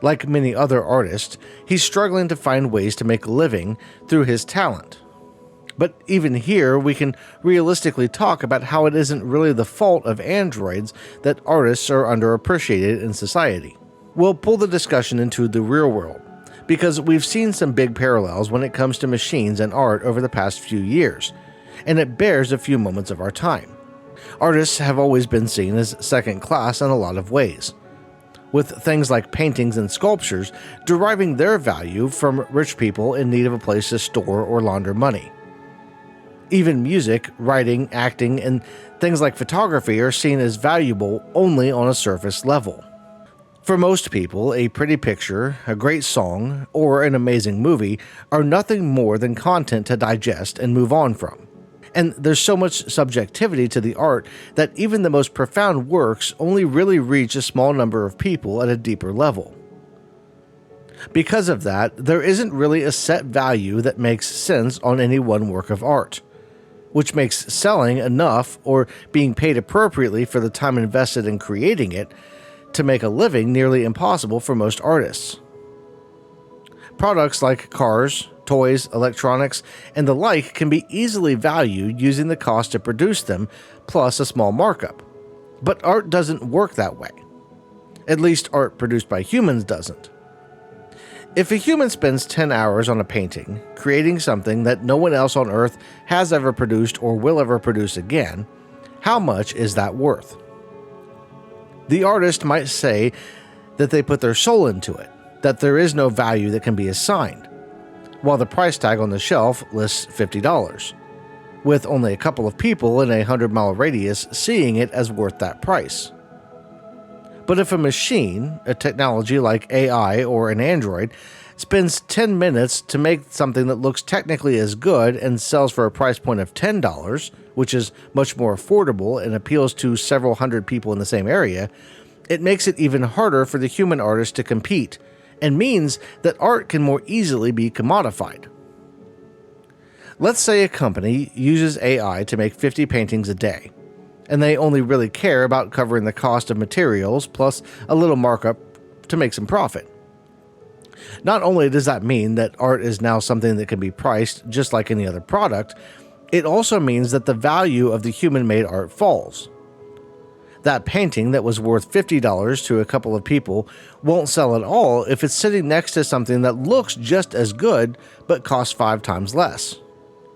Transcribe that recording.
Like many other artists, he's struggling to find ways to make a living through his talent. But even here, we can realistically talk about how it isn't really the fault of androids that artists are underappreciated in society. We'll pull the discussion into the real world, because we've seen some big parallels when it comes to machines and art over the past few years, and it bears a few moments of our time. Artists have always been seen as second class in a lot of ways, with things like paintings and sculptures deriving their value from rich people in need of a place to store or launder money. Even music, writing, acting, and things like photography are seen as valuable only on a surface level. For most people, a pretty picture, a great song, or an amazing movie are nothing more than content to digest and move on from. And there's so much subjectivity to the art that even the most profound works only really reach a small number of people at a deeper level. Because of that, there isn't really a set value that makes sense on any one work of art, which makes selling enough or being paid appropriately for the time invested in creating it to make a living nearly impossible for most artists. Products like cars, toys, electronics, and the like can be easily valued using the cost to produce them plus a small markup. But art doesn't work that way. At least art produced by humans doesn't. If a human spends 10 hours on a painting, creating something that no one else on Earth has ever produced or will ever produce again, how much is that worth? The artist might say that they put their soul into it, that there is no value that can be assigned, while the price tag on the shelf lists $50, with only a couple of people in a 100-mile radius seeing it as worth that price. But if a machine, a technology like AI or an android, spends 10 minutes to make something that looks technically as good and sells for a price point of $10, which is much more affordable and appeals to several hundred people in the same area, it makes it even harder for the human artist to compete, and means that art can more easily be commodified. Let's say a company uses AI to make 50 paintings a day, and they only really care about covering the cost of materials plus a little markup to make some profit. Not only does that mean that art is now something that can be priced just like any other product, it also means that the value of the human-made art falls. That painting that was worth $50 to a couple of people won't sell at all if it's sitting next to something that looks just as good but costs 5 times less.